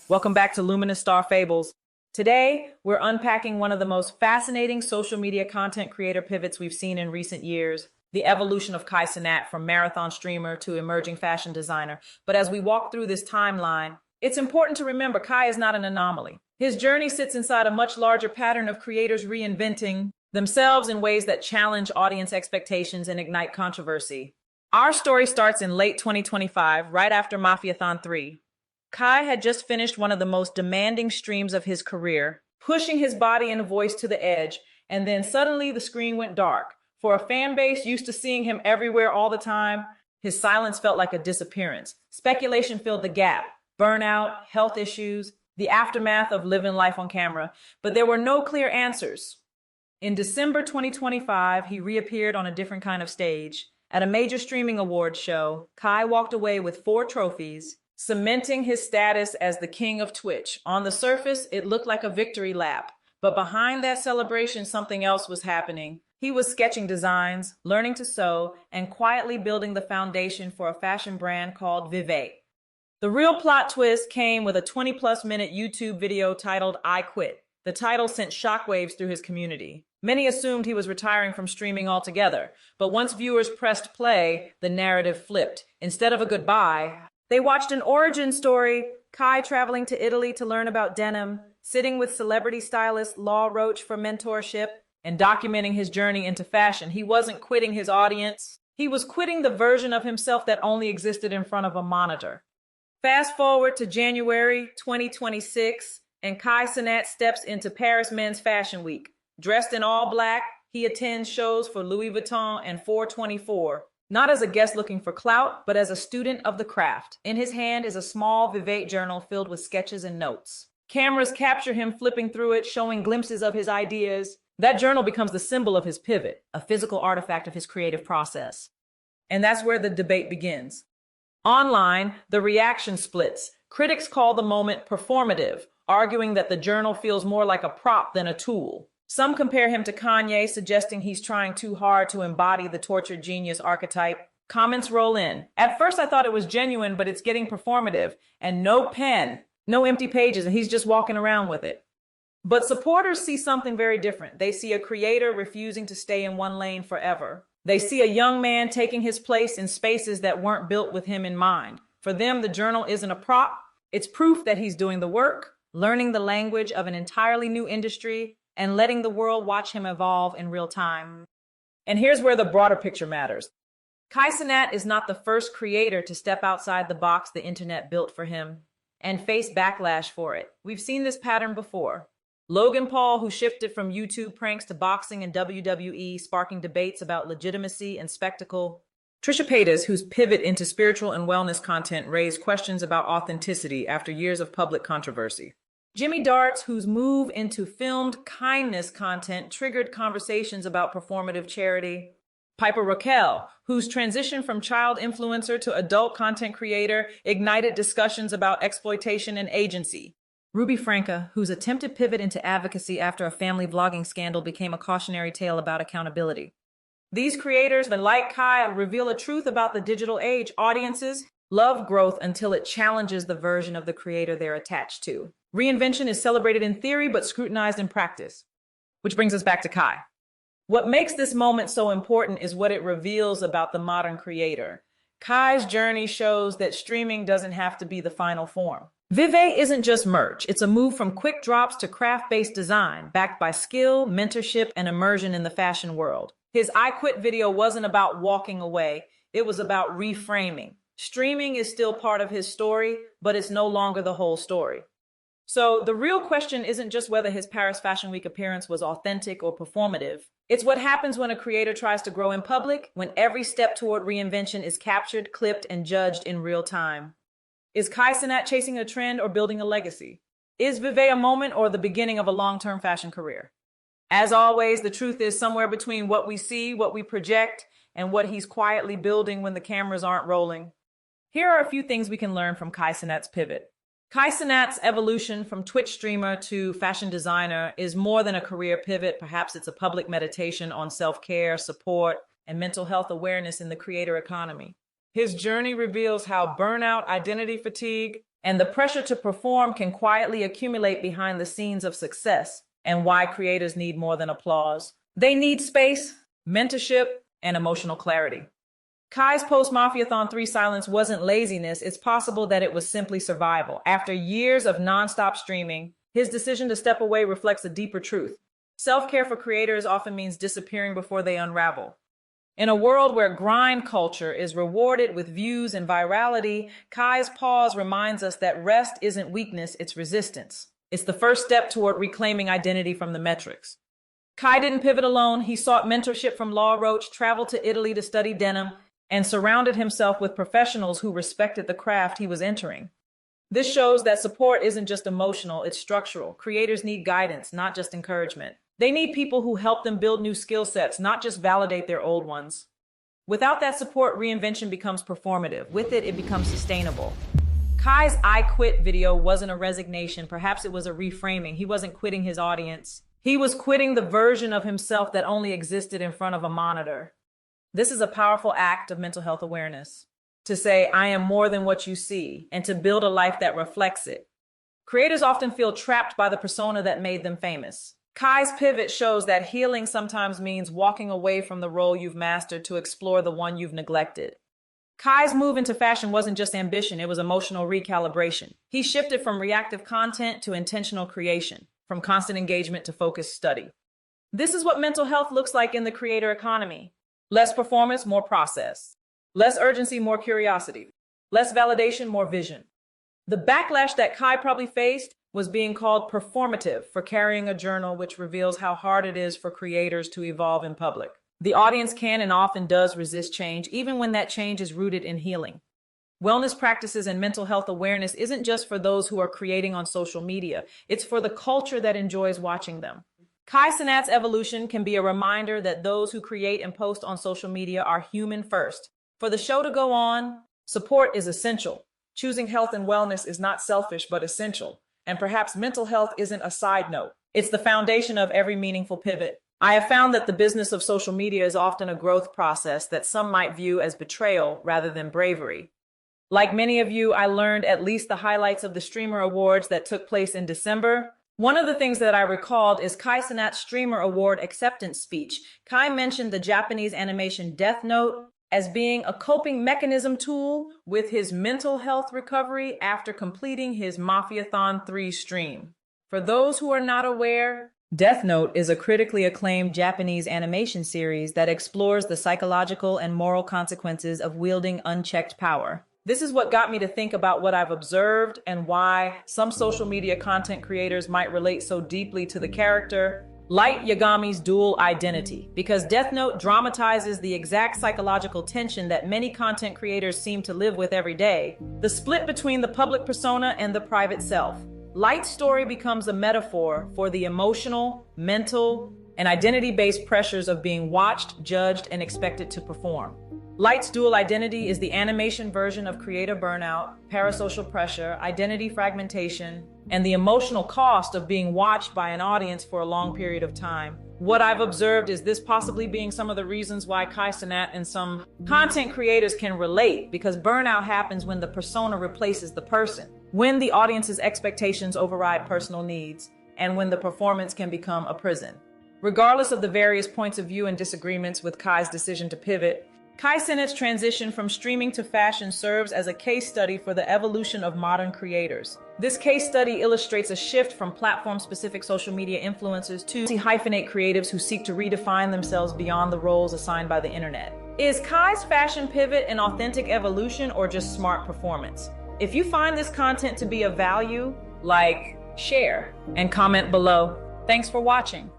Welcome back to Luminous Star Fables. Today, we're unpacking one of the most fascinating social media content creator pivots we've seen in recent years, the evolution of Cenat from marathon streamer to emerging fashion designer. But as we walk through this timeline, it's important to remember Kai is not an anomaly. His journey sits inside a much larger pattern of creators reinventing themselves in ways that challenge audience expectations and ignite controversy. Our story starts in late 2025, right after Mafiathon 3. Kai had just finished one of the most demanding streams of his career, pushing his body and voice to the edge, and then suddenly the screen went dark. For a fan base used to seeing him everywhere all the time, his silence felt like a disappearance. Speculation filled the gap: burnout, health issues, the aftermath of living life on camera, but there were no clear answers. In December 2025, he reappeared on a different kind of stage. At a major streaming awards show, Kai walked away with 4 trophies, cementing his status as the king of Twitch. On the surface, it looked like a victory lap, but behind that celebration, something else was happening. He was sketching designs, learning to sew, and quietly building the foundation for a fashion brand called Vivet. The real plot twist came with a 20-plus minute YouTube video titled "I Quit." The title sent shockwaves through his community. Many assumed he was retiring from streaming altogether, but once viewers pressed play, the narrative flipped. Instead of a goodbye, they watched an origin story: Kai traveling to Italy to learn about denim, sitting with celebrity stylist Law Roach for mentorship, and documenting his journey into fashion. He wasn't quitting his audience. He was quitting the version of himself that only existed in front of a monitor. Fast forward to January 2026, and Kai Cenat steps into Paris Men's Fashion Week. Dressed in all black, he attends shows for Louis Vuitton and 424. Not as a guest looking for clout, but as a student of the craft. In his hand is a small Vivet journal filled with sketches and notes. Cameras capture him flipping through it, showing glimpses of his ideas. That journal becomes the symbol of his pivot, a physical artifact of his creative process. And that's where the debate begins. Online, the reaction splits. Critics call the moment performative, arguing that the journal feels more like a prop than a tool. Some compare him to Kanye, suggesting he's trying too hard to embody the tortured genius archetype. Comments roll in. At first I thought it was genuine, but it's getting performative. And no pen, no empty pages, and he's just walking around with it. But supporters see something very different. They see a creator refusing to stay in one lane forever. They see a young man taking his place in spaces that weren't built with him in mind. For them, the journal isn't a prop. It's proof that he's doing the work, learning the language of an entirely new industry, and letting the world watch him evolve in real time. And here's where the broader picture matters. Kai Cenat is not the first creator to step outside the box the internet built for him and face backlash for it. We've seen this pattern before. Logan Paul, who shifted from YouTube pranks to boxing and WWE, sparking debates about legitimacy and spectacle. Trisha Paytas, whose pivot into spiritual and wellness content raised questions about authenticity after years of public controversy. Jimmy Darts, whose move into filmed kindness content triggered conversations about performative charity. Piper Raquel, whose transition from child influencer to adult content creator ignited discussions about exploitation and agency. Ruby Franca, whose attempted pivot into advocacy after a family vlogging scandal became a cautionary tale about accountability. These creators, like Kai, reveal a truth about the digital age. Audiences love growth until it challenges the version of the creator they're attached to. Reinvention is celebrated in theory, but scrutinized in practice. Which brings us back to Kai. What makes this moment so important is what it reveals about the modern creator. Kai's journey shows that streaming doesn't have to be the final form. Vivet isn't just merch. It's a move from quick drops to craft-based design, backed by skill, mentorship, and immersion in the fashion world. His "I Quit" video wasn't about walking away. It was about reframing. Streaming is still part of his story, but it's no longer the whole story. So the real question isn't just whether his Paris Fashion Week appearance was authentic or performative. It's what happens when a creator tries to grow in public, when every step toward reinvention is captured, clipped, and judged in real time. Is Kai Cenat chasing a trend or building a legacy? Is Vivet a moment or the beginning of a long-term fashion career? As always, the truth is somewhere between what we see, what we project, and what he's quietly building when the cameras aren't rolling. Here are a few things we can learn from Kai Cenat's pivot. Kai Cenat's evolution from Twitch streamer to fashion designer is more than a career pivot. Perhaps it's a public meditation on self-care, support, and mental health awareness in the creator economy. His journey reveals how burnout, identity fatigue, And the pressure to perform can quietly accumulate behind the scenes of success, and why creators need more than applause. They need space, mentorship, and emotional clarity. Kai's post-Mafiathon 3 silence wasn't laziness. It's possible that it was simply survival. After years of nonstop streaming, his decision to step away reflects a deeper truth. Self-care for creators often means disappearing before they unravel. In a world where grind culture is rewarded with views and virality, Kai's pause reminds us that rest isn't weakness, it's resistance. It's the first step toward reclaiming identity from the metrics. Kai didn't pivot alone. He sought mentorship from Law Roach, traveled to Italy to study denim, and surrounded himself with professionals who respected the craft he was entering. This shows that support isn't just emotional, it's structural. Creators need guidance, not just encouragement. They need people who help them build new skill sets, not just validate their old ones. Without that support, reinvention becomes performative. With it, it becomes sustainable. Kai's I quit video wasn't a resignation. Perhaps it was a reframing. He wasn't quitting his audience. He was quitting the version of himself that only existed in front of a monitor. This is a powerful act of mental health awareness. To say, I am more than what you see, and to build a life that reflects it. Creators often feel trapped by the persona that made them famous. Kai's pivot shows that healing sometimes means walking away from the role you've mastered to explore the one you've neglected. Kai's move into fashion wasn't just ambition, it was emotional recalibration. He shifted from reactive content to intentional creation, from constant engagement to focused study. This is what mental health looks like in the creator economy. Less performance, more process. Less urgency, more curiosity. Less validation, more vision. The backlash that Kai probably faced was being called performative for carrying a journal, which reveals how hard it is for creators to evolve in public. The audience can and often does resist change, even when that change is rooted in healing. Wellness practices and mental health awareness isn't just for those who are creating on social media. It's for the culture that enjoys watching them. Cenat's evolution can be a reminder that those who create and post on social media are human first. For the show to go on, support is essential. Choosing health and wellness is not selfish, but essential. And perhaps mental health isn't a side note. It's the foundation of every meaningful pivot. I have found that the business of social media is often a growth process that some might view as betrayal rather than bravery. Like many of you, I learned at least the highlights of the Streamer Awards that took place in December. One of the things that I recalled is Cenat's Streamer Award acceptance speech. Kai mentioned the Japanese animation Death Note as being a coping mechanism tool with his mental health recovery after completing his Mafiathon 3 stream. For those who are not aware, Death Note is a critically acclaimed Japanese animation series that explores the psychological and moral consequences of wielding unchecked power. This is what got me to think about what I've observed and why some social media content creators might relate so deeply to the character. Light Yagami's dual identity, because Death Note dramatizes the exact psychological tension that many content creators seem to live with every day, the split between the public persona and the private self. Light's story becomes a metaphor for the emotional, mental, and identity-based pressures of being watched, judged, and expected to perform. Light's dual identity is the animation version of creator burnout, parasocial pressure, identity fragmentation, and the emotional cost of being watched by an audience for a long period of time. What I've observed is this possibly being some of the reasons why Cenat and some content creators can relate, because burnout happens when the persona replaces the person, when the audience's expectations override personal needs, and when the performance can become a prison. Regardless of the various points of view and disagreements with Kai's decision to pivot, Cenat's transition from streaming to fashion serves as a case study for the evolution of modern creators. This case study illustrates a shift from platform-specific social media influencers to hyphenate creatives who seek to redefine themselves beyond the roles assigned by the internet. Is Kai's fashion pivot an authentic evolution or just smart performance? If you find this content to be of value, like, share, and comment below. Thanks for watching.